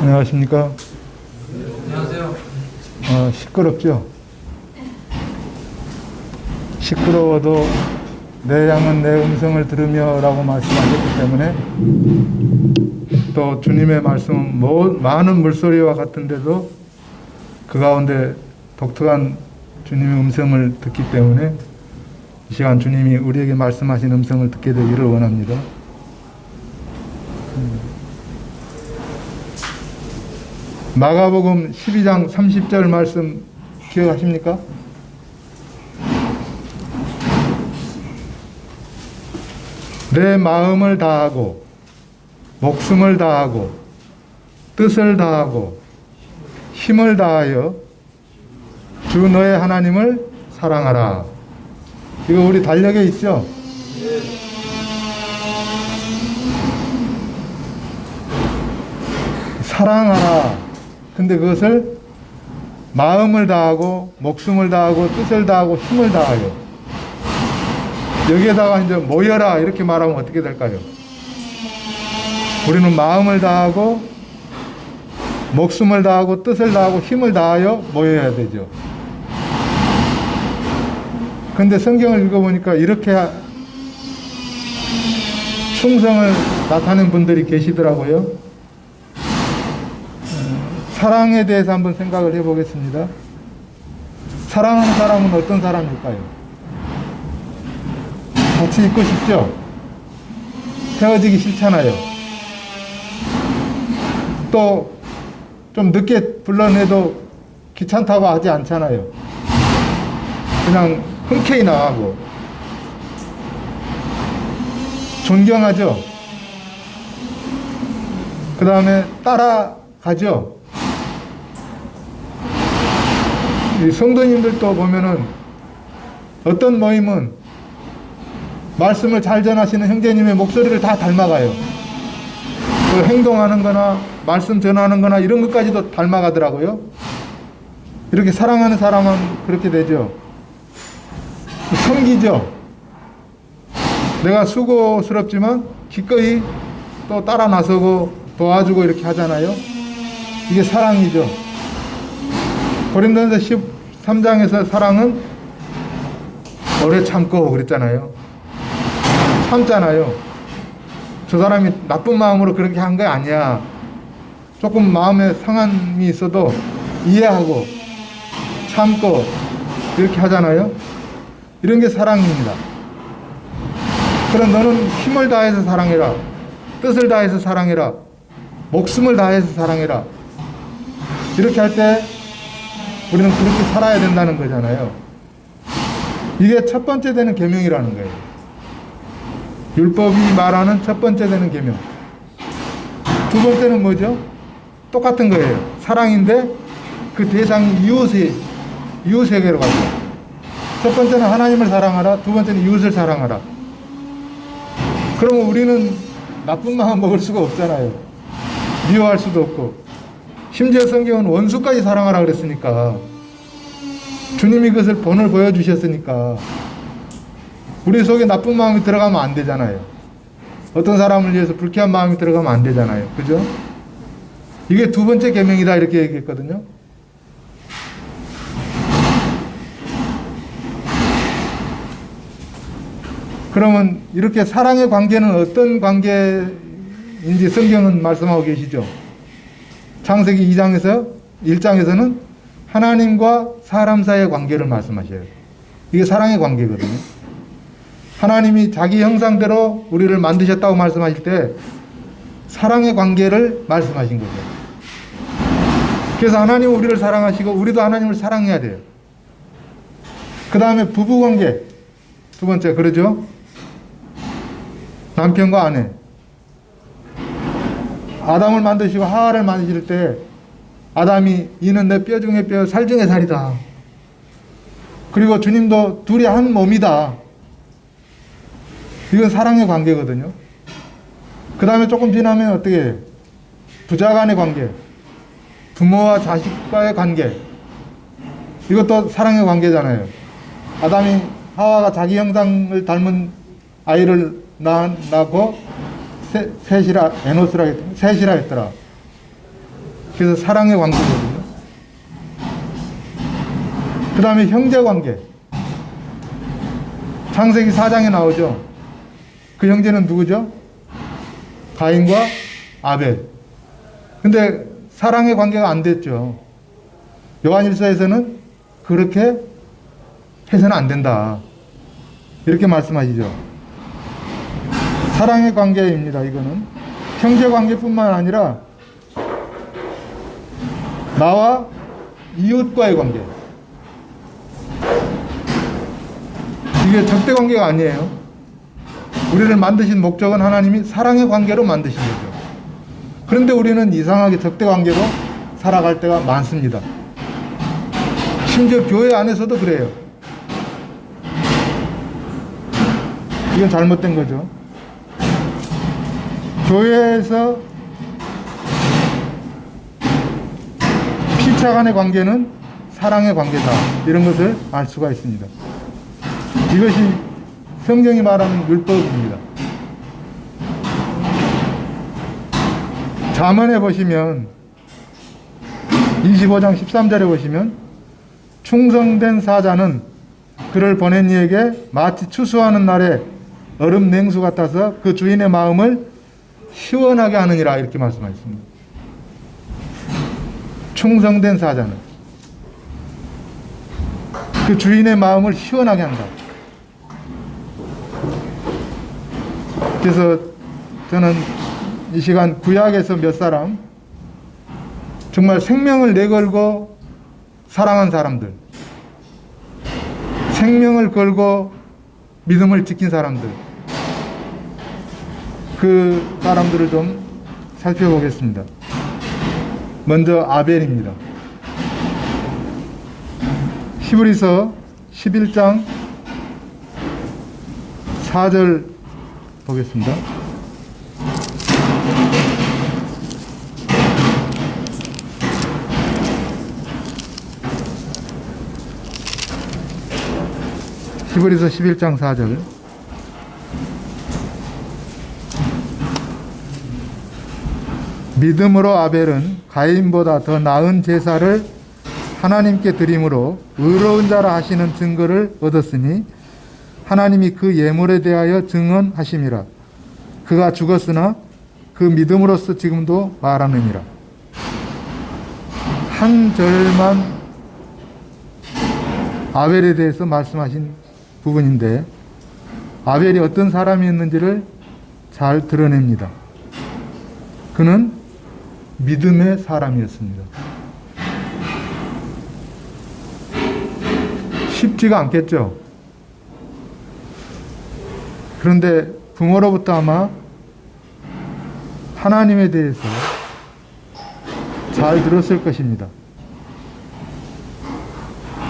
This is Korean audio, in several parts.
안녕하십니까? 안녕하세요. 시끄럽죠? 시끄러워도 내 양은 내 음성을 들으며 라고 말씀하셨기 때문에 또 주님의 말씀은 많은 물소리와 같은데도 그 가운데 독특한 주님의 음성을 듣기 때문에 이 시간 주님이 우리에게 말씀하신 음성을 듣게 되기를 원합니다. 마가복음 12장 30절 말씀 기억하십니까? 내 마음을 다하고 목숨을 다하고 뜻을 다하고 힘을 다하여 주 너의 하나님을 사랑하라. 이거 우리 달력에 있죠? 사랑하라. 근데 그것을 마음을 다하고 목숨을 다하고 뜻을 다하고 힘을 다하여, 여기에다가 이제 모여라 이렇게 말하면 어떻게 될까요? 우리는 마음을 다하고 목숨을 다하고 뜻을 다하고 힘을 다하여 모여야 되죠. 근데 성경을 읽어보니까 이렇게 충성을 나타낸 분들이 계시더라고요. 사랑에 대해서 한번 생각을 해보겠습니다. 사랑하는 사람은 어떤 사람일까요? 같이 있고 싶죠? 헤어지기 싫잖아요. 또 좀 늦게 불러내도 귀찮다고 하지 않잖아요. 그냥 흔쾌히 나가고. 존경하죠? 그 다음에 따라가죠? 이 성도님들도 보면은 어떤 모임은 말씀을 잘 전하시는 형제님의 목소리를 다 닮아가요. 그 행동하는 거나 말씀 전하는 거나 이런 것까지도 닮아가더라고요. 이렇게 사랑하는 사람은 그렇게 되죠. 섬기죠. 내가 수고스럽지만 기꺼이 또 따라 나서고 도와주고 이렇게 하잖아요. 이게 사랑이죠. 고린도전서 13장에서 사랑은 오래 참고 그랬잖아요. 참잖아요. 저 사람이 나쁜 마음으로 그렇게 한 게 아니야. 조금 마음에 상함이 있어도 이해하고 참고 이렇게 하잖아요. 이런 게 사랑입니다. 그럼 너는 힘을 다해서 사랑해라. 뜻을 다해서 사랑해라. 목숨을 다해서 사랑해라. 이렇게 할 때 우리는 그렇게 살아야 된다는 거잖아요. 이게 첫 번째 되는 계명이라는 거예요. 율법이 말하는 첫 번째 되는 계명. 두 번째는 뭐죠? 똑같은 거예요. 사랑인데 그 대상이 이웃에게로 가죠. 첫 번째는 하나님을 사랑하라. 두 번째는 이웃을 사랑하라. 그러면 우리는 나쁜 마음 먹을 수가 없잖아요. 미워할 수도 없고. 심지어 성경은 원수까지 사랑하라 그랬으니까, 주님이 그것을 본을 보여주셨으니까 우리 속에 나쁜 마음이 들어가면 안 되잖아요. 어떤 사람을 위해서 불쾌한 마음이 들어가면 안 되잖아요. 그죠? 이게 두 번째 계명이다 이렇게 얘기했거든요. 그러면 이렇게 사랑의 관계는 어떤 관계인지 성경은 말씀하고 계시죠. 창세기 1장에서는 하나님과 사람 사이의 관계를 말씀하셔요. 이게 사랑의 관계거든요. 하나님이 자기 형상대로 우리를 만드셨다고 말씀하실 때 사랑의 관계를 말씀하신 거죠. 그래서 하나님은 우리를 사랑하시고 우리도 하나님을 사랑해야 돼요. 그 다음에 부부관계 두 번째, 그러죠? 남편과 아내. 아담을 만드시고 하와를 만드실 때 아담이 이는 내 뼈 중에 뼈 살 중에 살이다. 그리고 주님도 둘이 한 몸이다. 이건 사랑의 관계거든요. 그 다음에 조금 지나면 어떻게 해요? 부자 간의 관계, 부모와 자식과의 관계, 이것도 사랑의 관계잖아요. 아담이 하와가 자기 형상을 닮은 아이를 낳고 셋이라 했더라. 그래서 사랑의 관계거든요. 그 다음에 형제 관계. 창세기 4장에 나오죠. 그 형제는 누구죠? 가인과 아벨. 근데 사랑의 관계가 안 됐죠. 요한일서에서는 그렇게 해서는 안 된다. 이렇게 말씀하시죠. 사랑의 관계입니다. 이거는 형제 관계뿐만 아니라 나와 이웃과의 관계. 이게 적대 관계가 아니에요. 우리를 만드신 목적은 하나님이 사랑의 관계로 만드신 거죠. 그런데 우리는 이상하게 적대 관계로 살아갈 때가 많습니다. 심지어 교회 안에서도 그래요. 이건 잘못된 거죠. 교회에서 피차 간의 관계는 사랑의 관계다. 이런 것을 알 수가 있습니다. 이것이 성경이 말하는 율법입니다. 잠언에 보시면 25장 13절에 보시면 충성된 사자는 그를 보낸 이에게 마치 추수하는 날에 얼음 냉수 같아서 그 주인의 마음을 시원하게 하느니라 이렇게 말씀하셨습니다. 충성된 사자는 그 주인의 마음을 시원하게 한다. 그래서 저는 이 시간 구약에서 몇 사람 정말 생명을 내걸고 사랑한 사람들, 생명을 걸고 믿음을 지킨 사람들, 그 사람들을 좀 살펴보겠습니다. 먼저 아벨입니다. 히브리서 11장 4절 보겠습니다. 히브리서 11장 4절. 믿음으로 아벨은 가인보다 더 나은 제사를 하나님께 드림으로 의로운 자라 하시는 증거를 얻었으니 하나님이 그 예물에 대하여 증언하심이라. 그가 죽었으나 그 믿음으로써 지금도 말하느니라. 한 절만 아벨에 대해서 말씀하신 부분인데 아벨이 어떤 사람이었는지를 잘 드러냅니다. 그는 믿음의 사람이었습니다. 쉽지가 않겠죠. 그런데 부모로부터 아마 하나님에 대해서 잘 들었을 것입니다.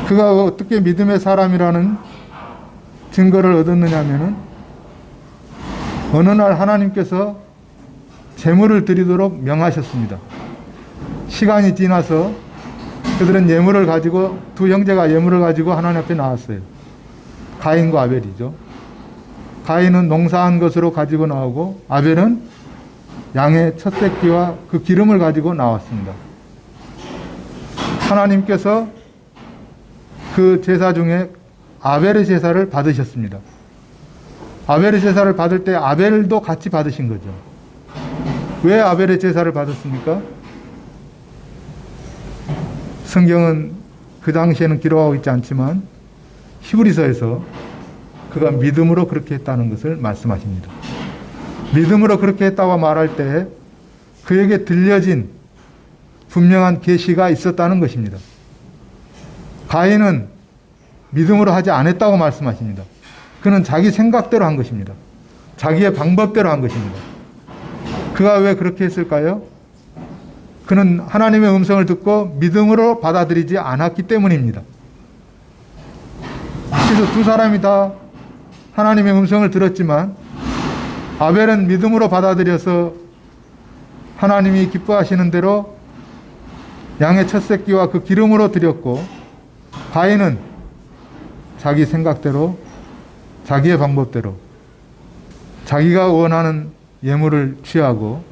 그가 어떻게 믿음의 사람이라는 증거를 얻었느냐 하면은 어느 날 하나님께서 제물을 드리도록 명하셨습니다. 시간이 지나서 그들은 예물을 가지고, 두 형제가 예물을 가지고 하나님 앞에 나왔어요. 가인과 아벨이죠. 가인은 농사한 것으로 가지고 나오고 아벨은 양의 첫 새끼와 그 기름을 가지고 나왔습니다. 하나님께서 그 제사 중에 아벨의 제사를 받으셨습니다. 아벨의 제사를 받을 때 아벨도 같이 받으신 거죠. 왜 아벨의 제사를 받았습니까? 성경은 그 당시에는 기록하고 있지 않지만 히브리서에서 그가 믿음으로 그렇게 했다는 것을 말씀하십니다. 믿음으로 그렇게 했다고 말할 때 그에게 들려진 분명한 계시가 있었다는 것입니다. 가인은 믿음으로 하지 않았다고 말씀하십니다. 그는 자기 생각대로 한 것입니다. 자기의 방법대로 한 것입니다. 그가 왜 그렇게 했을까요? 그는 하나님의 음성을 듣고 믿음으로 받아들이지 않았기 때문입니다. 그래서 두 사람이 다 하나님의 음성을 들었지만 아벨은 믿음으로 받아들여서 하나님이 기뻐하시는 대로 양의 첫 새끼와 그 기름으로 드렸고, 가인은 자기 생각대로, 자기의 방법대로 자기가 원하는 예물을 취하고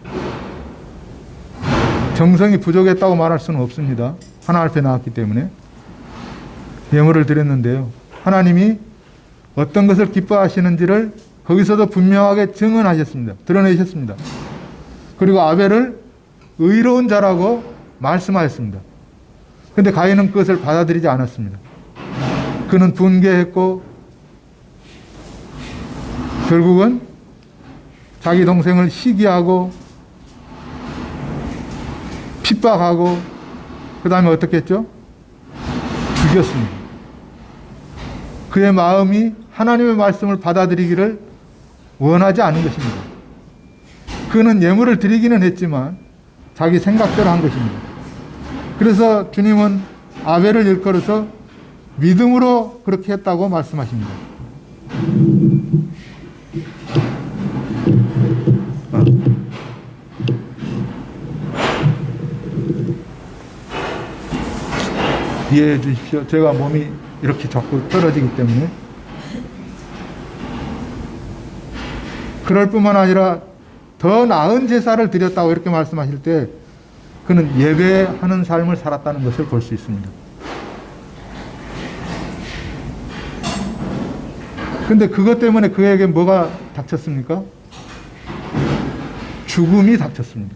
정성이 부족했다고 말할 수는 없습니다. 하나님 앞에 나왔기 때문에. 예물을 드렸는데요. 하나님이 어떤 것을 기뻐하시는지를 거기서도 분명하게 증언하셨습니다. 드러내셨습니다. 그리고 아벨을 의로운 자라고 말씀하셨습니다. 그런데 가인은 그것을 받아들이지 않았습니다. 그는 분개했고 결국은 자기 동생을 시기하고 핍박하고 그 다음에 어떻게 했죠? 죽였습니다. 그의 마음이 하나님의 말씀을 받아들이기를 원하지 않은 것입니다. 그는 예물을 드리기는 했지만 자기 생각대로 한 것입니다. 그래서 주님은 아벨을 일컬어서 믿음으로 그렇게 했다고 말씀하십니다. 이해해 주십시오. 제가 몸이 이렇게 자꾸 떨어지기 때문에. 그럴 뿐만 아니라 더 나은 제사를 드렸다고 이렇게 말씀하실 때 그는 예배하는 삶을 살았다는 것을 볼 수 있습니다. 근데 그것 때문에 그에게 뭐가 닥쳤습니까? 죽음이 닥쳤습니다.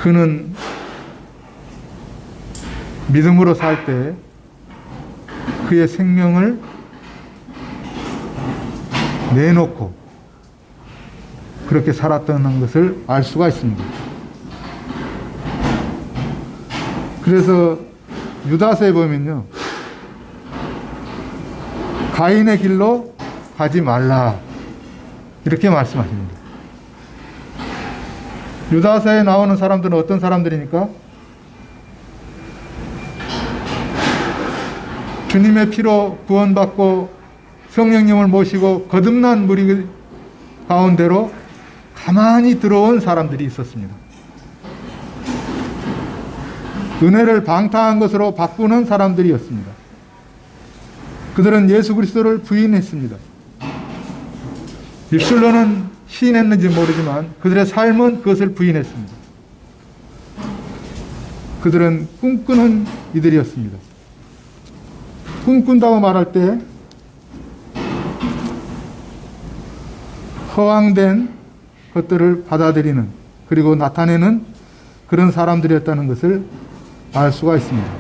그는 믿음으로 살 때 그의 생명을 내놓고 그렇게 살았다는 것을 알 수가 있습니다. 그래서 유다서에 보면요, 가인의 길로 가지 말라 이렇게 말씀하십니다. 유다서에 나오는 사람들은 어떤 사람들이니까? 주님의 피로 구원받고 성령님을 모시고 거듭난 무리 가운데로 가만히 들어온 사람들이 있었습니다. 은혜를 방탕한 것으로 바꾸는 사람들이었습니다. 그들은 예수 그리스도를 부인했습니다. 입술로는 시인했는지 모르지만 그들의 삶은 그것을 부인했습니다. 그들은 꿈꾸는 이들이었습니다. 꿈꾼다고 말할 때 허황된 것들을 받아들이는 그리고 나타내는 그런 사람들이었다는 것을 알 수가 있습니다.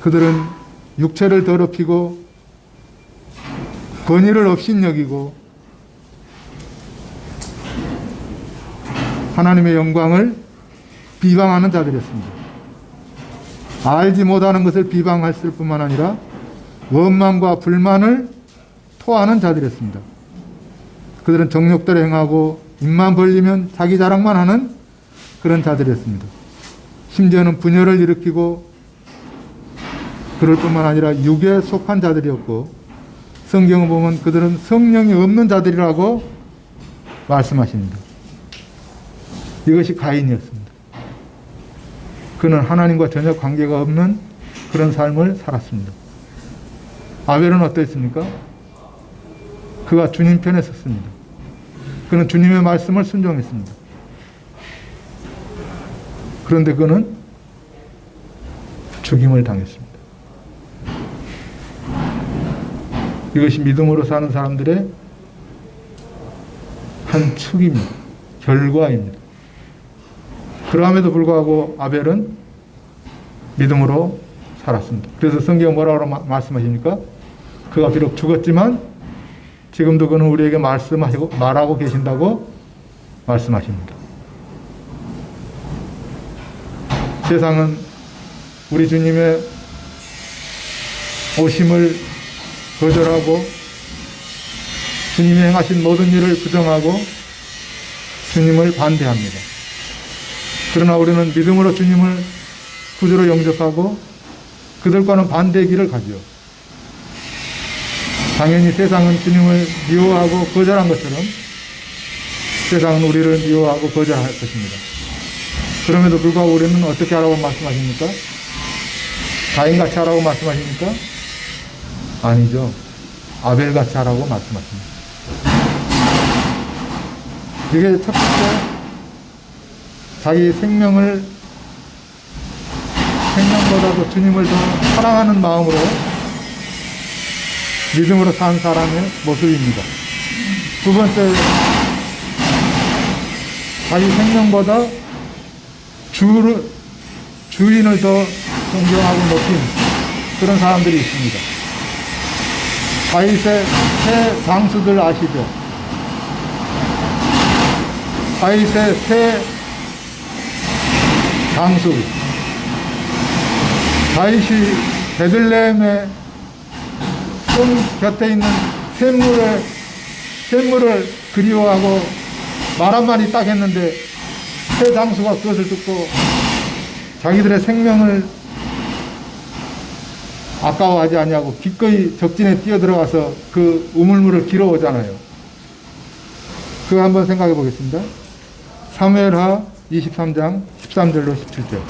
그들은 육체를 더럽히고 권위를 업신여기고 하나님의 영광을 비방하는 자들이었습니다. 알지 못하는 것을 비방했을 뿐만 아니라 원망과 불만을 토하는 자들이었습니다. 그들은 정욕대로 행하고 입만 벌리면 자기 자랑만 하는 그런 자들이었습니다. 심지어는 분열을 일으키고 그럴 뿐만 아니라 육에 속한 자들이었고 성경을 보면 그들은 성령이 없는 자들이라고 말씀하십니다. 이것이 가인이었습니다. 그는 하나님과 전혀 관계가 없는 그런 삶을 살았습니다. 아벨은 어떠했습니까? 그가 주님 편에 섰습니다. 그는 주님의 말씀을 순종했습니다. 그런데 그는 죽임을 당했습니다. 이것이 믿음으로 사는 사람들의 한 축입니다. 결과입니다. 그럼에도 불구하고 아벨은 믿음으로 살았습니다. 그래서 성경 뭐라고 말씀하십니까? 그가 비록 죽었지만 지금도 그는 우리에게 말하고 계신다고 말씀하십니다. 세상은 우리 주님의 오심을 거절하고 주님이 행하신 모든 일을 부정하고 주님을 반대합니다. 그러나 우리는 믿음으로 주님을 구주로 영접하고 그들과는 반대의 길을 가죠. 당연히 세상은 주님을 미워하고 거절한 것처럼 세상은 우리를 미워하고 거절할 것입니다. 그럼에도 불구하고 우리는 어떻게 하라고 말씀하십니까? 가인같이 하라고 말씀하십니까? 아니죠. 아벨같이 하라고 말씀하십니다. 이게 첫 번째, 자기 생명보다도 주님을 더 사랑하는 마음으로 믿음으로 산 사람의 모습입니다. 두 번째, 자기 생명보다 주인을 더 존경하고 높인 그런 사람들이 있습니다. 다윗의 세 장수들 아시죠? 다윗의 세 장수. 다윗이 베들레헴의 성 곁에 있는 샘물을 그리워하고 말 한마디 딱 했는데 세 장수가 그것을 듣고 자기들의 생명을 아까워하지 아니하고 기꺼이 적진에 뛰어들어가서 그 우물물을 길어오잖아요. 그거 한번 생각해 보겠습니다. 사무엘하 23장 13절로 17절.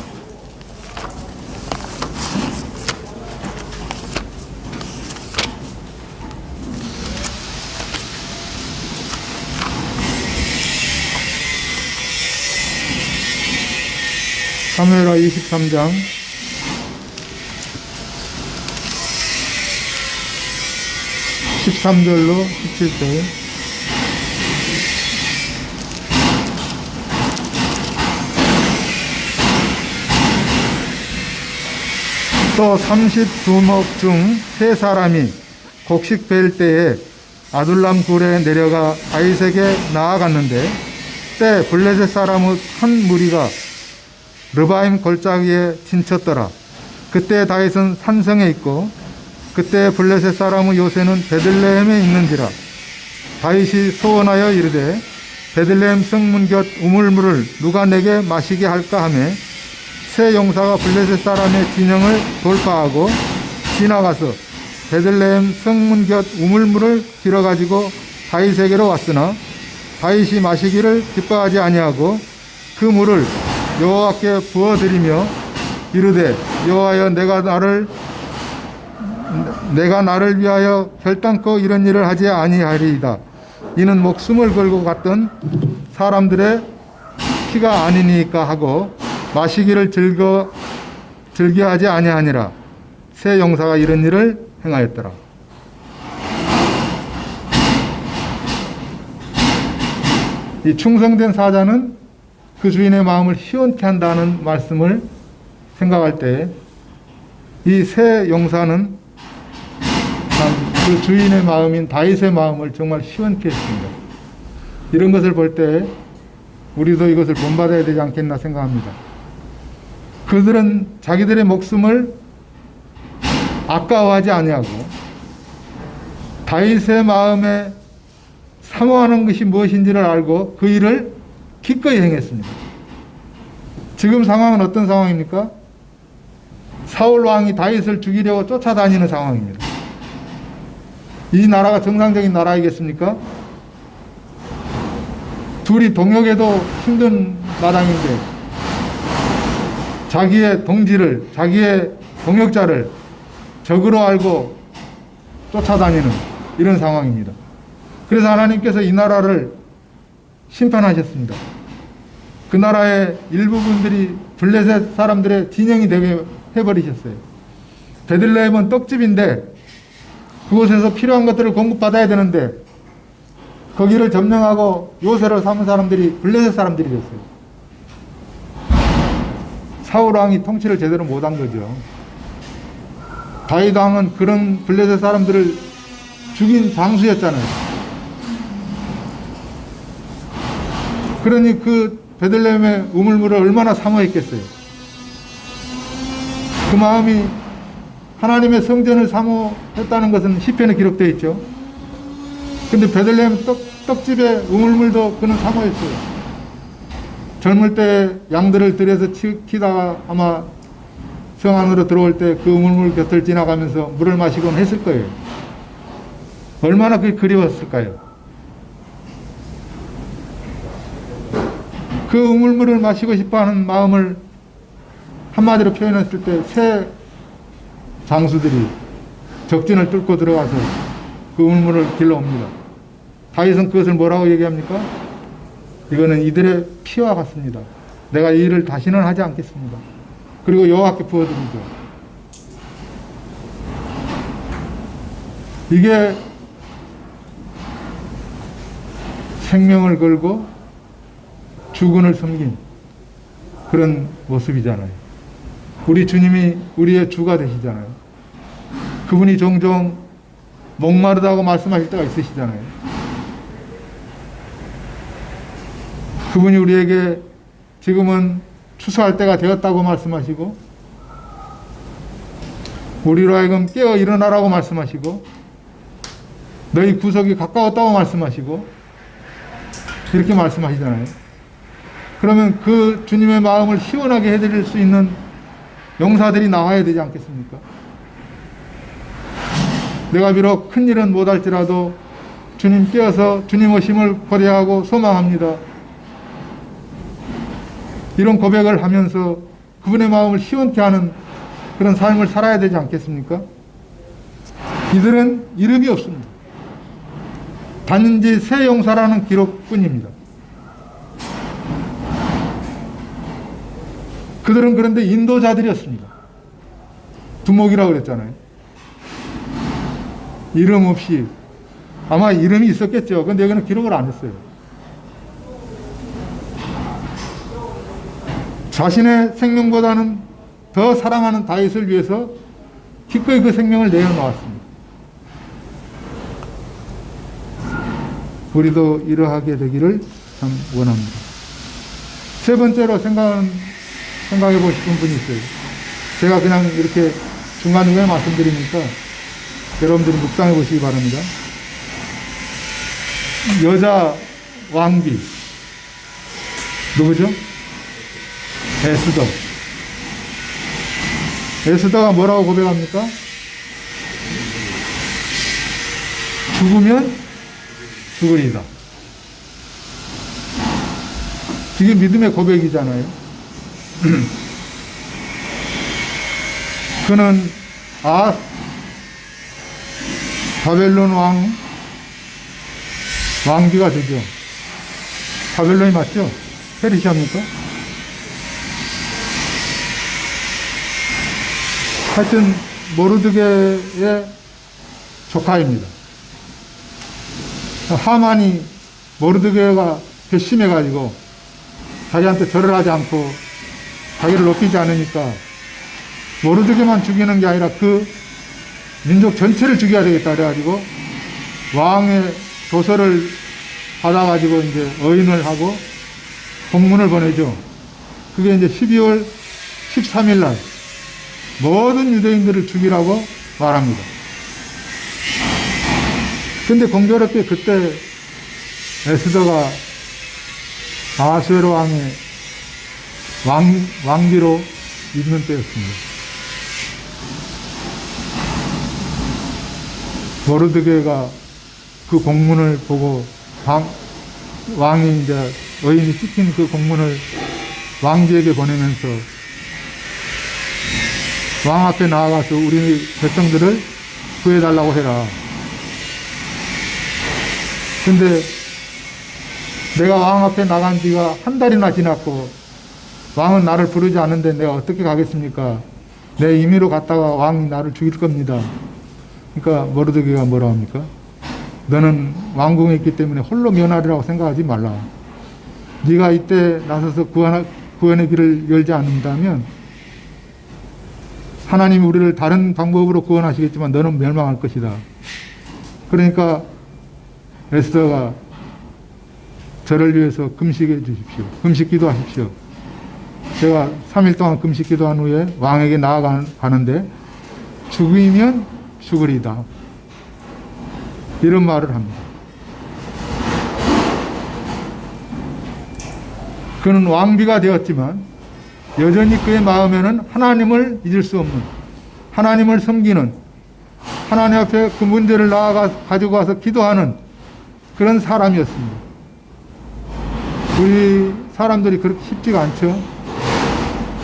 사무엘하 23장 13절로 17절. 또 32목 중 세 사람이 곡식 벨 때에 아둘람 굴에 내려가 다윗에게 나아갔는데 때 블레셋 사람의 한 무리가 르바임 골짜기에 진쳤더라. 그때 다윗은 산성에 있고 그때 블레셋 사람의 요새는 베들레헴에 있는지라. 다윗이 소원하여 이르되 베들레헴 성문 곁 우물물을 누가 내게 마시게 할까 하매 세 용사가 블레셋 사람의 진영을 돌파하고 지나가서 베들레헴 성문 곁 우물물을 길어가지고 다윗에게로 왔으나 다윗이 마시기를 기뻐하지 아니하고 그 물을 여호와께 부어드리며 이르되 여호와여 내가 나를 위하여 결단코 이런 일을 하지 아니하리이다. 이는 목숨을 걸고 갔던 사람들의 피가 아니니까 하고 마시기를 즐겨하지 아니하니라. 세 용사가 이런 일을 행하였더라. 이 충성된 사자는 그 주인의 마음을 시원케 한다는 말씀을 생각할 때 이 세 용사는 그 주인의 마음인 다윗의 마음을 정말 시원케 했습니다. 이런 것을 볼 때 우리도 이것을 본받아야 되지 않겠나 생각합니다. 그들은 자기들의 목숨을 아까워하지 아니하고 다윗의 마음에 사모하는 것이 무엇인지를 알고 그 일을 기꺼이 행했습니다. 지금 상황은 어떤 상황입니까? 사울 왕이 다윗을 죽이려고 쫓아다니는 상황입니다. 이 나라가 정상적인 나라이겠습니까? 둘이 동역해도 힘든 마당인데 자기의 동지를, 자기의 동역자를 적으로 알고 쫓아다니는 이런 상황입니다. 그래서 하나님께서 이 나라를 심판하셨습니다. 그 나라의 일부분들이 블레셋 사람들의 진영이 되게 해버리셨어요. 베들레헴은 떡집인데 그곳에서 필요한 것들을 공급받아야 되는데 거기를 점령하고 요새를 삼은 사람들이 블레셋 사람들이 됐어요. 사울 왕이 통치를 제대로 못한 거죠. 다윗 왕은 그런 블레셋 사람들을 죽인 장수였잖아요. 그러니 그 베들레헴의 우물물을 얼마나 사모했겠어요. 그 마음이 하나님의 성전을 사모했다는 것은 시편에 기록되어 있죠. 근데 베들레헴 떡집의 우물물도 그는 사모했어요. 젊을 때 양들을 들여서 키다가 아마 성 안으로 들어올 때 그 우물물 곁을 지나가면서 물을 마시곤 했을 거예요. 얼마나 그게 그리웠을까요? 그 우물물을 마시고 싶어하는 마음을 한마디로 표현했을 때 새 장수들이 적진을 뚫고 들어가서 그 우물물을 길러옵니다. 다윗은 그것을 뭐라고 얘기합니까? 이거는 이들의 피와 같습니다. 내가 이 일을 다시는 하지 않겠습니다. 그리고 여호와께 부어드리죠. 이게 생명을 걸고 주군을 섬긴 그런 모습이잖아요. 우리 주님이 우리의 주가 되시잖아요. 그분이 종종 목마르다고 말씀하실 때가 있으시잖아요. 그분이 우리에게 지금은 추수할 때가 되었다고 말씀하시고, 우리로 하여금 깨어 일어나라고 말씀하시고, 너희 구속이 가까웠다고 말씀하시고, 이렇게 말씀하시잖아요. 그러면 그 주님의 마음을 시원하게 해드릴 수 있는 용사들이 나와야 되지 않겠습니까? 내가 비록 큰 일은 못할지라도 주님 깨어서 주님 오심을 고대하고 소망합니다. 이런 고백을 하면서 그분의 마음을 시원케 하는 그런 삶을 살아야 되지 않겠습니까? 이들은 이름이 없습니다. 단지 새 용사라는 기록뿐입니다. 그들은 그런데 인도자들이었습니다. 두목이라고 그랬잖아요. 이름 없이, 아마 이름이 있었겠죠. 근데 여기는 기록을 안 했어요. 자신의 생명보다는 더 사랑하는 다윗을 위해서 기꺼이 그 생명을 내어놓았습니다. 우리도 이러하게 되기를 참 원합니다. 세 번째로 생각해 보고 싶은 분이 있어요. 제가 그냥 이렇게 중간중간에 말씀드리니까 여러분들이 묵상해 보시기 바랍니다. 여자 왕비 누구죠? 에스더. 에스더가 뭐라고 고백합니까? 죽으면 죽으리다. 이게 믿음의 고백이잖아요. 그는 바벨론 왕비가 되죠. 바벨론이 맞죠? 페르시아입니까? 하여튼 모르드게의 조카입니다. 하만이 모르드게가 괘씸해가지고 자기한테 절을 하지 않고 자기를 높이지 않으니까 모르드게만 죽이는 게 아니라 그 민족 전체를 죽여야 되겠다 그래가지고 왕의 조서를 받아가지고 이제 어인을 하고 공문을 보내죠. 그게 이제 12월 13일 날 모든 유대인들을 죽이라고 말합니다. 근데 공교롭게 그때 에스더가 아하수에로 왕의 왕비로 있는 때였습니다. 모르드게가 그 공문을 보고 왕이 이제 어인이 찍힌 그 공문을 왕비에게 보내면서 왕 앞에 나아가서 우리 백성들을 구해달라고 해라. 근데 내가 왕 앞에 나간 지가 한 달이나 지났고 왕은 나를 부르지 않는데 내가 어떻게 가겠습니까? 내 임의로 갔다가 왕이 나를 죽일 겁니다. 그러니까 모르드게가 뭐라 합니까? 너는 왕궁에 있기 때문에 홀로 면하리라고 생각하지 말라. 네가 이때 나서서 구원의 길을 열지 않는다면 하나님이 우리를 다른 방법으로 구원하시겠지만 너는 멸망할 것이다. 그러니까 에스더가 저를 위해서 금식해 주십시오. 금식 기도하십시오. 제가 3일 동안 금식 기도한 후에 왕에게 나아가는데 죽이면 죽으리다. 이런 말을 합니다. 그는 왕비가 되었지만 여전히 그의 마음에는 하나님을 잊을 수 없는, 하나님을 섬기는, 하나님 앞에 그 문제를 가지고 와서 기도하는 그런 사람이었습니다. 우리 사람들이 그렇게 쉽지가 않죠.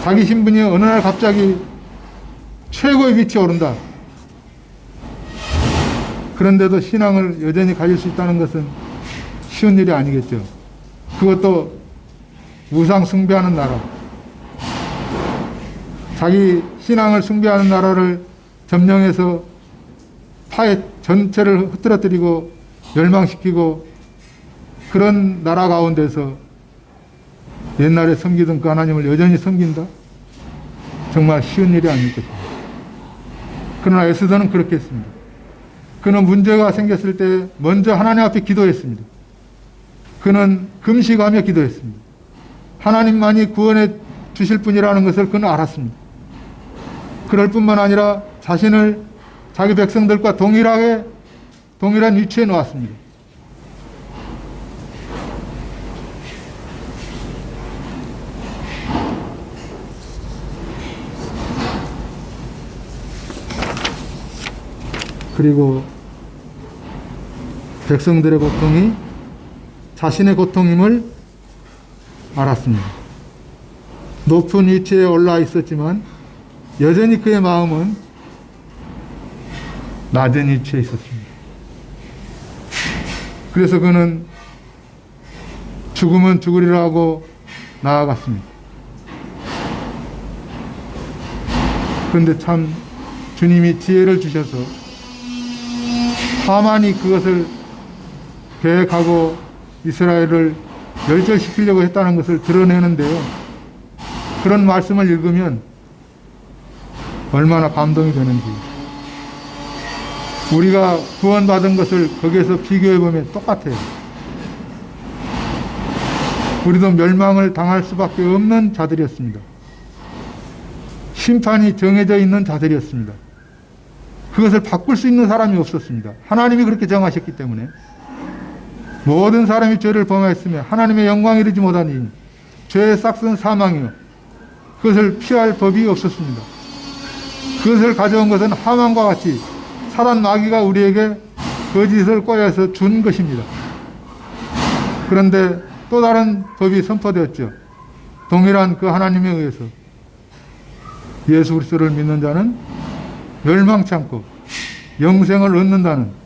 자기 신분이 어느 날 갑자기 최고의 위치에 오른다. 그런데도 신앙을 여전히 가질 수 있다는 것은 쉬운 일이 아니겠죠. 그것도 우상 숭배하는 나라, 자기 신앙을 숭배하는 나라를 점령해서 전체를 흐트러뜨리고 멸망시키고 그런 나라 가운데서 옛날에 섬기던 그 하나님을 여전히 섬긴다? 정말 쉬운 일이 아닐 것입니다. 그러나 에스더는 그렇게 했습니다. 그는 문제가 생겼을 때 먼저 하나님 앞에 기도했습니다. 그는 금식하며 기도했습니다. 하나님만이 구원해 주실 분이라는 것을 그는 알았습니다. 그럴 뿐만 아니라 자신을 자기 백성들과 동일한 위치에 놓았습니다. 그리고 백성들의 고통이 자신의 고통임을 알았습니다. 높은 위치에 올라 있었지만 여전히 그의 마음은 낮은 위치에 있었습니다. 그래서 그는 죽으면 죽으리라고 나아갔습니다. 그런데 참 주님이 지혜를 주셔서 하만이 그것을 계획하고 이스라엘을 멸절시키려고 했다는 것을 드러내는데요. 그런 말씀을 읽으면 얼마나 감동이 되는지. 우리가 구원받은 것을 거기에서 비교해보면 똑같아요. 우리도 멸망을 당할 수밖에 없는 자들이었습니다. 심판이 정해져 있는 자들이었습니다. 그것을 바꿀 수 있는 사람이 없었습니다. 하나님이 그렇게 정하셨기 때문에. 모든 사람이 죄를 범하였으며 하나님의 영광에 이르지 못하니 죄의 싹은 사망이요 그것을 피할 법이 없었습니다. 그것을 가져온 것은 하만과 같이 사단 마귀가 우리에게 거짓을 꼬여서 준 것입니다. 그런데 또 다른 법이 선포되었죠. 동일한 그 하나님에 의해서 예수 그리스도를 믿는 자는 멸망치 않고 영생을 얻는다는.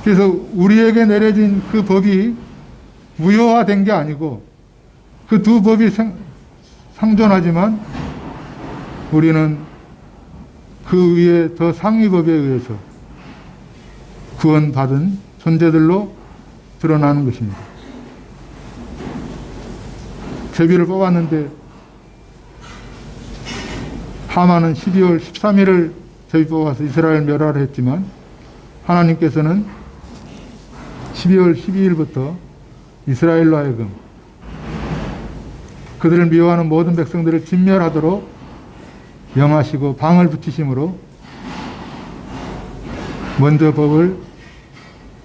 그래서 우리에게 내려진 그 법이 무효화된 게 아니고 그 두 법이 상존하지만 우리는 그 위에 더 상위 법에 의해서 구원받은 존재들로 드러나는 것입니다. 제비를 뽑았는데 하만은 12월 13일을 제비 뽑아서 이스라엘 멸하를 했지만 하나님께서는 12월 12일부터 이스라엘로 하여금 그들을 미워하는 모든 백성들을 진멸하도록 명하시고 방을 붙이심으로 먼저 법을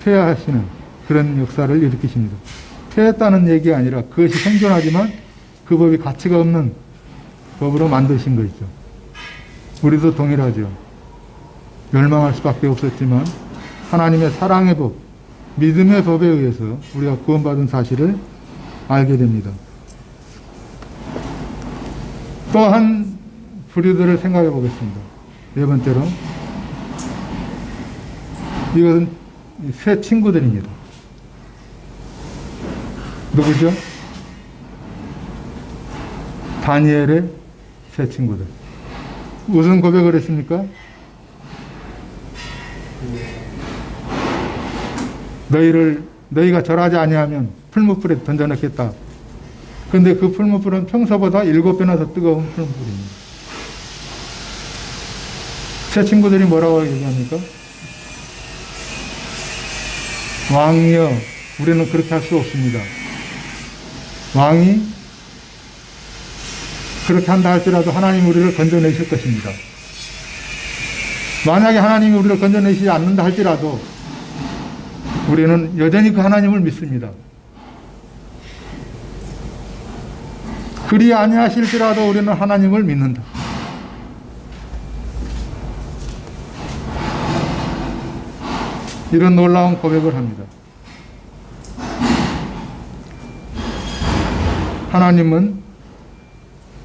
폐하하시는 그런 역사를 일으키십니다. 폐했다는 얘기가 아니라 그것이 생존하지만 그 법이 가치가 없는 법으로 만드신 것이죠. 우리도 동일하죠. 멸망할 수밖에 없었지만 하나님의 사랑의 법, 믿음의 법에 의해서 우리가 구원받은 사실을 알게 됩니다. 또 한 부류들을 생각해 보겠습니다. 네 번째로 이것은 새 친구들입니다. 누구죠? 다니엘의 새 친구들. 무슨 고백을 했습니까? 너희가 절하지 아니하면 풀무불에 던져넣겠다. 그런데 그 풀무불은 평소보다 7배나 더 뜨거운 풀무불입니다. 새 친구들이 뭐라고 얘기합니까? 왕이여, 우리는 그렇게 할 수 없습니다. 왕이 그렇게 한다 할지라도 하나님이 우리를 건져내실 것입니다. 만약에 하나님이 우리를 건져내시지 않는다 할지라도 우리는 여전히 그 하나님을 믿습니다. 그리 아니하실지라도 우리는 하나님을 믿는다. 이런 놀라운 고백을 합니다. 하나님은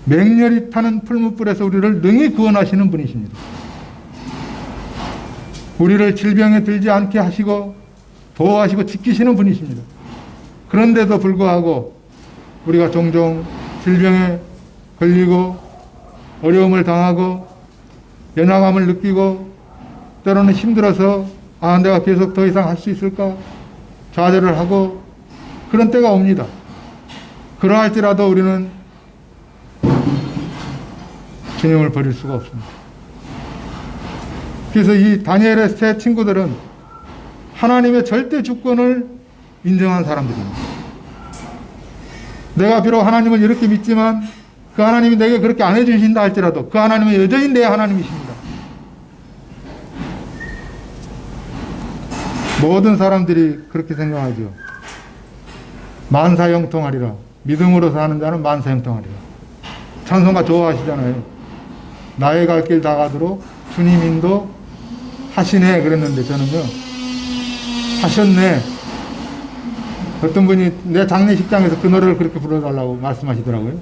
맹렬히 타는 풀무불에서 우리를 능히 구원하시는 분이십니다. 우리를 질병에 들지 않게 하시고 보호하시고 지키시는 분이십니다. 그런데도 불구하고 우리가 종종 질병에 걸리고 어려움을 당하고 연약함을 느끼고 때로는 힘들어서 내가 계속 더 이상 할 수 있을까 좌절을 하고 그런 때가 옵니다. 그러할지라도 우리는 주님을 버릴 수가 없습니다. 그래서 이 다니엘의 세 친구들은 하나님의 절대 주권을 인정한 사람들입니다. 내가 비록 하나님을 이렇게 믿지만 그 하나님이 내게 그렇게 안 해주신다 할지라도 그 하나님은 여전히 내 하나님이십니다. 모든 사람들이 그렇게 생각하죠. 만사형통하리라. 믿음으로 사는 자는 만사형통하리라. 찬송가 좋아하시잖아요. 나의 갈 길 다 가도록 주님 인도 하시네 그랬는데 저는요. 하셨네. 어떤 분이 내 장례식장에서 그 노래를 그렇게 불러달라고 말씀하시더라고요.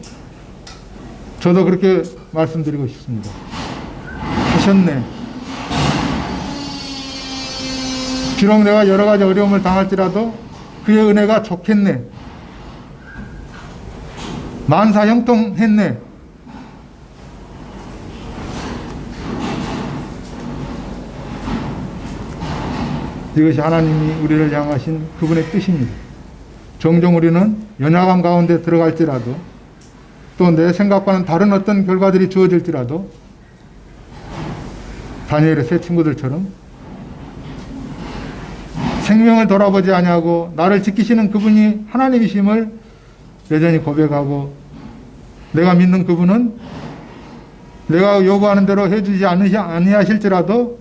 저도 그렇게 말씀드리고 싶습니다. 하셨네. 비록 내가 여러 가지 어려움을 당할지라도 그의 은혜가 좋겠네. 만사형통했네. 이것이 하나님이 우리를 향하신 그분의 뜻입니다. 종종 우리는 연약함 가운데 들어갈지라도 또 내 생각과는 다른 어떤 결과들이 주어질지라도 다니엘의 세 친구들처럼 생명을 돌아보지 아니하고 나를 지키시는 그분이 하나님이심을 여전히 고백하고 내가 믿는 그분은 내가 요구하는 대로 해주지 아니하실지라도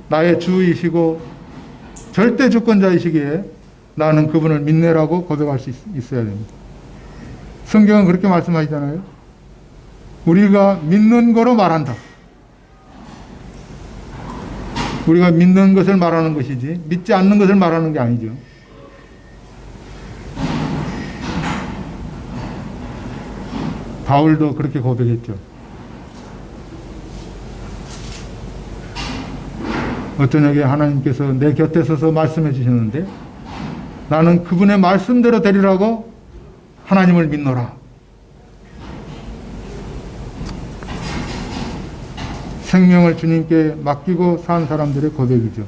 나의 주이시고 절대 주권자이시기에 나는 그분을 믿네라고 고백할 수 있어야 됩니다. 성경은 그렇게 말씀하시잖아요. 우리가 믿는 거로 말한다. 우리가 믿는 것을 말하는 것이지 믿지 않는 것을 말하는 게 아니죠. 바울도 그렇게 고백했죠. 어쩌냐게 하나님께서 내 곁에 서서 말씀해 주셨는데 나는 그분의 말씀대로 되리라고 하나님을 믿노라. 생명을 주님께 맡기고 산 사람들의 고백이죠.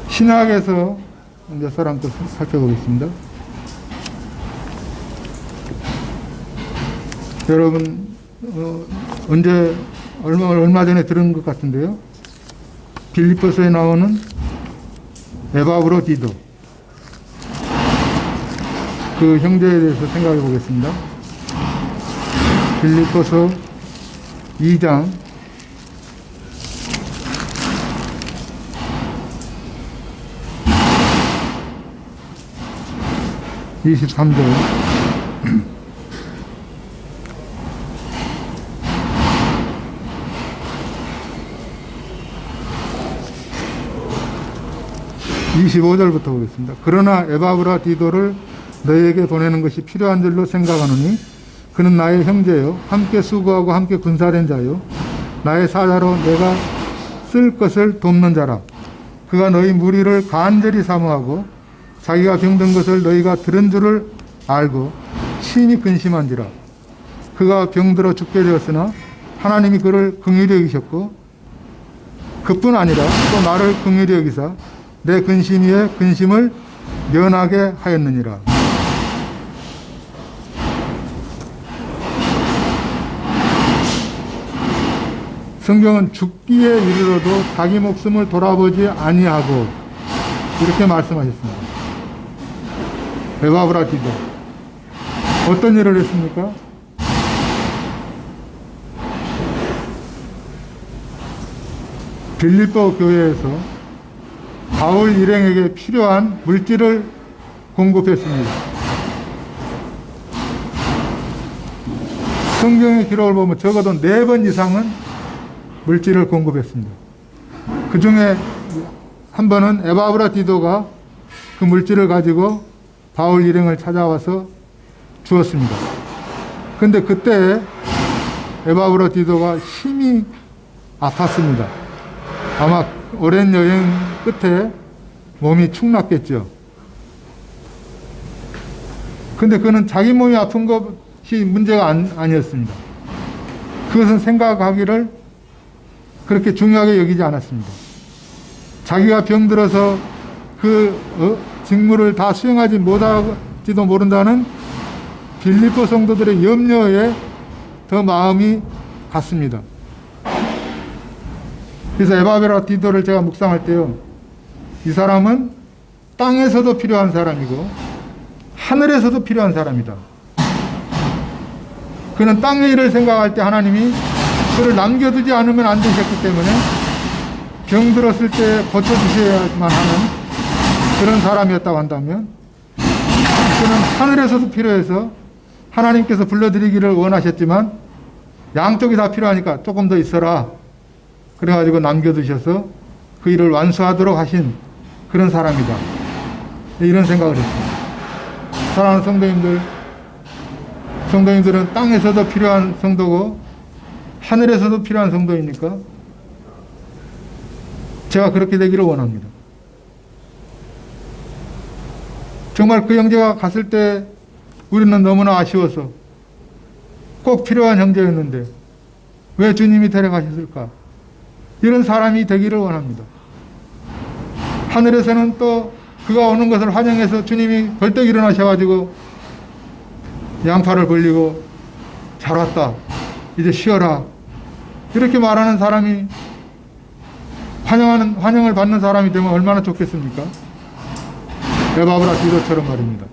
신학에서 몇 사람 또 살펴보겠습니다. 여러분 얼마 전에 들은 것 같은데요. 빌립보서에 나오는 에바브로디도 그 형제에 대해서 생각해 보겠습니다. 빌립보서 2장 23절 (25절부터) 보겠습니다. 그러나 에바브라디도를 너희에게 보내는 것이 필요한 줄로 생각하노니 그는 나의 형제요 함께 수고하고 함께 군사된 자요 나의 사자로 내가 쓸 것을 돕는 자라. 그가 너희 무리를 간절히 사모하고 자기가 병든 것을 너희가 들은 줄을 알고 심히 근심한지라. 그가 병들어 죽게 되었으나 하나님이 그를 긍휼히 여기셨고 그뿐 아니라 또 나를 긍휼히 여기사 내 근심 위에 근심을 면하게 하였느니라. 성경은 죽기에 이르러도 자기 목숨을 돌아보지 아니하고 이렇게 말씀하셨습니다. 에바브라디도 어떤 일을 했습니까? 빌립보 교회에서 바울 일행에게 필요한 물질을 공급했습니다. 성경의 기록을 보면 적어도 4번 이상은 물질을 공급했습니다. 그 중에 한 번은 에바브라디도가 그 물질을 가지고 바울 일행을 찾아와서 주었습니다. 그런데 그때 에바브라디도가 심히 아팠습니다. 아마 오랜 여행 끝에 몸이 축났겠죠. 근데 그는 자기 몸이 아픈 것이 문제가 아니었습니다. 그것은 생각하기를 그렇게 중요하게 여기지 않았습니다. 자기가 병들어서 그 직무를 다 수행하지 못할지도 모른다는 빌립보 성도들의 염려에 더 마음이 갔습니다. 그래서 에바브라 디도를 제가 묵상할 때요, 이 사람은 땅에서도 필요한 사람이고 하늘에서도 필요한 사람이다. 그는 땅의 일을 생각할 때 하나님이 그를 남겨두지 않으면 안 되셨기 때문에 병들었을 때 고쳐주셔야만 하는 그런 사람이었다고 한다면, 그는 하늘에서도 필요해서 하나님께서 불러들이기를 원하셨지만 양쪽이 다 필요하니까 조금 더 있어라 그래가지고 남겨두셔서 그 일을 완수하도록 하신 그런 사람이다, 이런 생각을 했습니다. 사랑하는 성도님들은 땅에서도 필요한 성도고 하늘에서도 필요한 성도입니까? 제가 그렇게 되기를 원합니다. 정말 그 형제가 갔을 때 우리는 너무나 아쉬워서 꼭 필요한 형제였는데 왜 주님이 데려가셨을까? 이런 사람이 되기를 원합니다. 하늘에서는 또 그가 오는 것을 환영해서 주님이 벌떡 일어나셔가지고 양팔을 벌리고 잘 왔다, 이제 쉬어라, 이렇게 말하는 사람이, 환영을 받는 사람이 되면 얼마나 좋겠습니까? 에바브라 디도처럼 말입니다.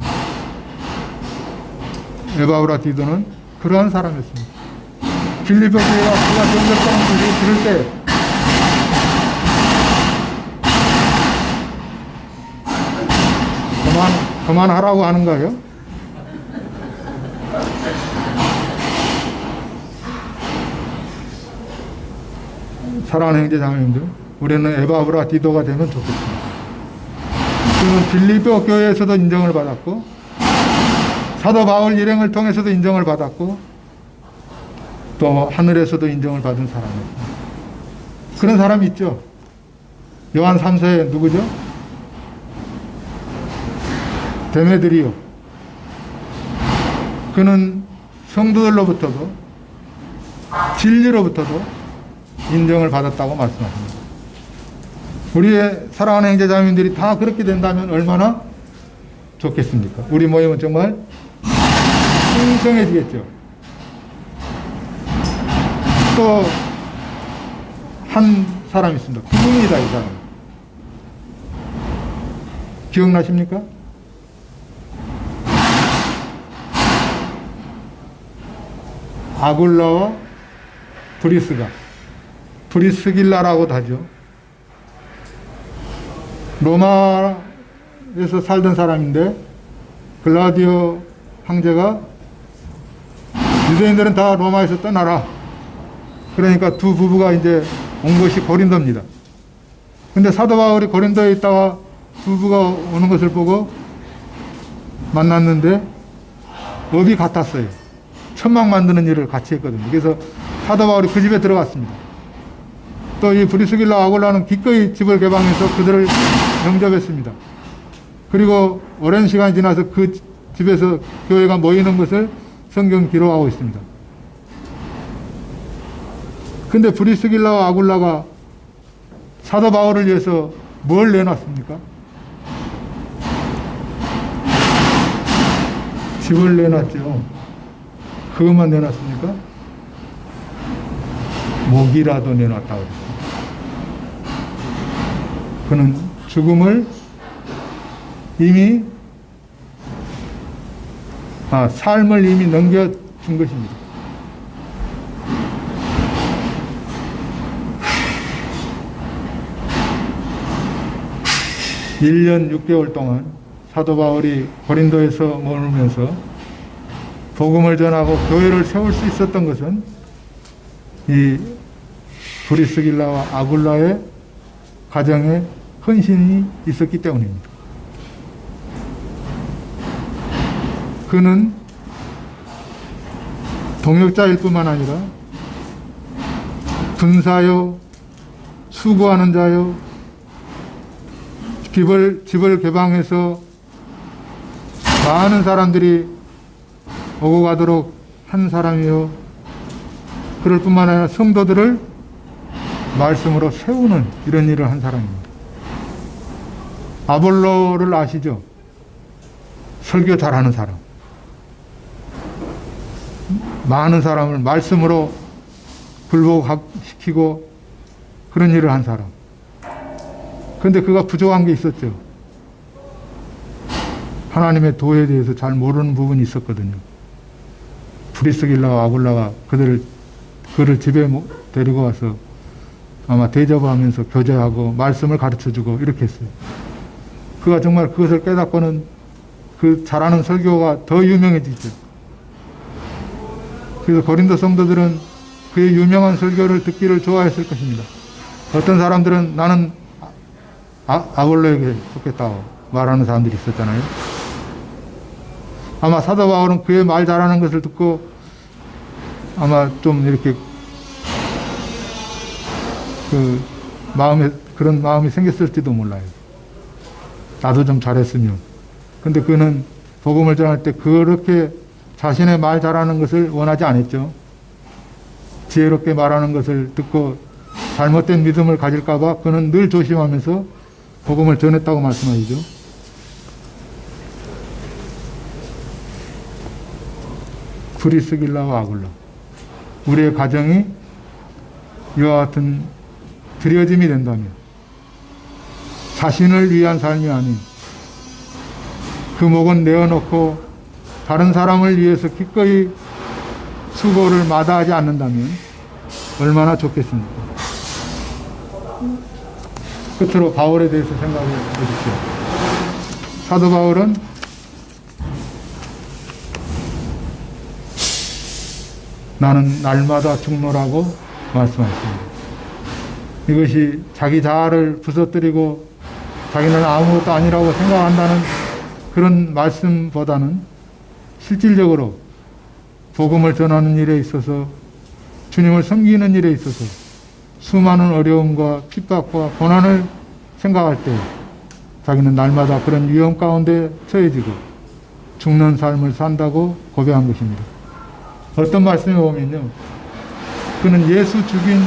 에바브라 디도는 그러한 사람이었습니다. 빌립보 교회가 그가 병들었다는 것을 들을 때 그만하라고 하는 거예요? 사랑하는 형제 자매님들, 우리는 에바브라 디도가 되면 좋겠습니다. 그는 빌립보 교회에서도 인정을 받았고 사도 바울 일행을 통해서도 인정을 받았고 또 하늘에서도 인정을 받은 사람이었습니다. 그런 사람이 있죠. 요한 3서에 누구죠? 데메드리오. 그는 성도들로부터도 진리로부터도 인정을 받았다고 말씀하십니다. 우리의 사랑하는 형제자매님들이 다 그렇게 된다면 얼마나 좋겠습니까? 우리 모임은 정말 풍성해지겠죠. 또 한 사람 있습니다. 구분이다, 이 사람. 기억나십니까? 아굴라와 브리스길라라고도 하죠. 로마에서 살던 사람인데 글라디오 황제가 유대인들은 다 로마에서 떠나라, 그러니까 두 부부가 이제 온 것이 고린도입니다. 근데 사도 바울이 고린도에 있다가 부부가 오는 것을 보고 만났는데 업이 같았어요. 천막 만드는 일을 같이 했거든요. 그래서 사도 바울이 그 집에 들어갔습니다. 또 이 브리스길라 아굴라는 기꺼이 집을 개방해서 그들을 영접했습니다. 그리고 오랜 시간이 지나서 그 집에서 교회가 모이는 것을 성경 기록하고 있습니다. 근데 브리스길라와 아굴라가 사도 바울을 위해서 뭘 내놨습니까? 집을 내놨죠. 그것만 내놨습니까? 목이라도 내놨다고 했습니다. 그는 죽음을 이미 삶을 이미 넘겨준 것입니다. 일 년 6개월 동안 사도 바울이 고린도에서 머물면서 복음을 전하고 교회를 세울 수 있었던 것은 이 브리스길라와 아굴라의 가정에 헌신이 있었기 때문입니다. 그는 동역자일 뿐만 아니라 분사요, 수고하는 자요, 집을 개방해서 많은 사람들이 오고 가도록 한 사람이요. 그럴 뿐만 아니라 성도들을 말씀으로 세우는 이런 일을 한 사람입니다. 아볼로를 아시죠? 설교 잘하는 사람. 많은 사람을 말씀으로 굴복시키고 그런 일을 한 사람. 그런데 그가 부족한 게 있었죠. 하나님의 도에 대해서 잘 모르는 부분이 있었거든요. 브리스길라와 아굴라가 그를 집에 데리고 와서 아마 대접하면서 교제하고 말씀을 가르쳐주고 이렇게 했어요. 그가 정말 그것을 깨닫고는 그 잘하는 설교가 더 유명해지죠. 그래서 고린도 성도들은 그의 유명한 설교를 듣기를 좋아했을 것입니다. 어떤 사람들은 나는 아볼로에게 속했다고 말하는 사람들이 있었잖아요. 아마 사도 바울은 그의 말 잘하는 것을 듣고 아마 좀 이렇게 그런 마음이 생겼을지도 몰라요. 나도 좀 잘했으면. 근데 그는 복음을 전할 때 그렇게 자신의 말 잘하는 것을 원하지 않았죠. 지혜롭게 말하는 것을 듣고 잘못된 믿음을 가질까봐 그는 늘 조심하면서 복음을 전했다고 말씀하시죠. 브리스길라와 아굴라. 우리의 가정이 이와 같은 드려짐이 된다면 자신을 위한 삶이 아닌 그 목은 내어놓고 다른 사람을 위해서 기꺼이 수고를 마다하지 않는다면 얼마나 좋겠습니까? 끝으로 바울에 대해서 생각해 보십시오. 사도 바울은 나는 날마다 죽노라고 말씀하셨습니다. 이것이 자기 자아를 부서뜨리고 자기는 아무것도 아니라고 생각한다는 그런 말씀보다는 실질적으로 복음을 전하는 일에 있어서 주님을 섬기는 일에 있어서 수많은 어려움과 핍박과 고난을 생각할 때 자기는 날마다 그런 위험 가운데 처해지고 죽는 삶을 산다고 고백한 것입니다. 어떤 말씀에 보면요, 그는 예수 죽인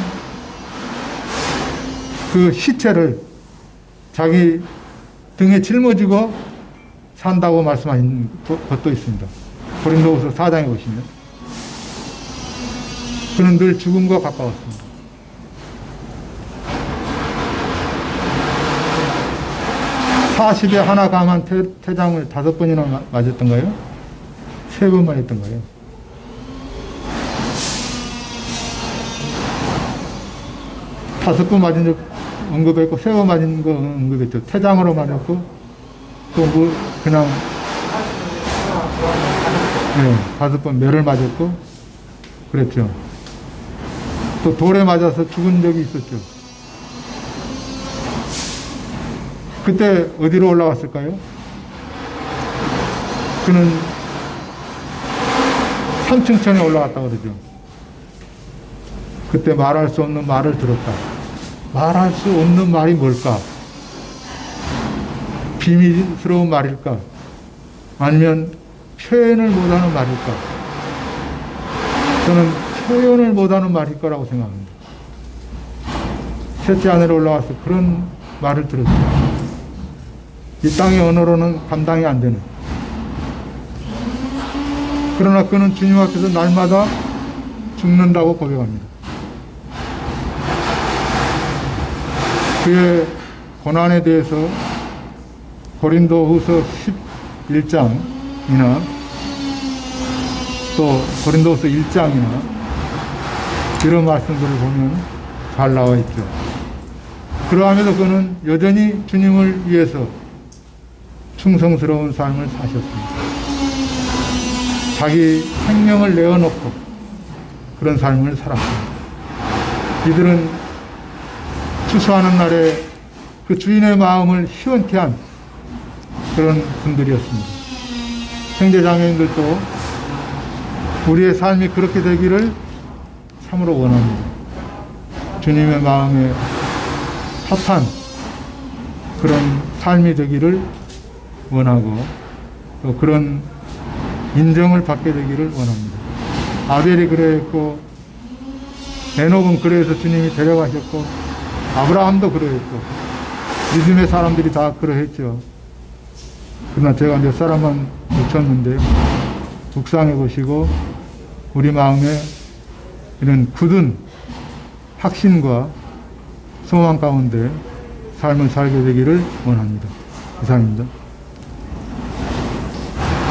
그 시체를 자기 등에 짊어지고 산다고 말씀하신 것도 있습니다. 고린도후서 4장에 보시면 그는 늘 죽음과 가까웠습니다. (40에) 하나 감한 태장을 5번이나 맞았던가요? 3번만 했던가요? 다섯 번 맞은 적 언급했고 3번 맞은 거 언급했죠. 태장으로 맞았고 또 뭐 그냥 5번 매를 맞았고 그랬죠. 또 돌에 맞아서 죽은 적이 있었죠. 그때 어디로 올라갔을까요? 그는 3층천에 올라갔다고 그러죠. 그때 말할 수 없는 말을 들었다. 말할 수 없는 말이 뭘까? 비밀스러운 말일까? 아니면 표현을 못하는 말일까? 저는 표현을 못하는 말일 거라고 생각합니다. 셋째 하늘에 올라와서 그런 말을 들었죠. 이 땅의 언어로는 감당이 안 되는. 그러나 그는 주님 앞에서 날마다 죽는다고 고백합니다. 그의 고난에 대해서 고린도후서 11장이나 또 고린도후서 1장이나 이런 말씀들을 보면 잘 나와 있죠. 그러하면서 그는 여전히 주님을 위해서 충성스러운 삶을 사셨습니다. 자기 생명을 내어놓고 그런 삶을 살았습니다. 이들은 추수하는 날에 그 주인의 마음을 시원케 한 그런 분들이었습니다. 형제자매님들도 우리의 삶이 그렇게 되기를 참으로 원합니다. 주님의 마음에 핫한 그런 삶이 되기를 원하고 또 그런 인정을 받게 되기를 원합니다. 아벨이 그러했고 에녹은 그래서 주님이 데려가셨고 아브라함도 그러했고 믿음의 사람들이 다 그러했죠. 그러나 제가 몇 사람만 놓쳤는데요. 묵상해 보시고 우리 마음에 이런 굳은 확신과 소망 가운데 삶을 살게 되기를 원합니다. 이상입니다.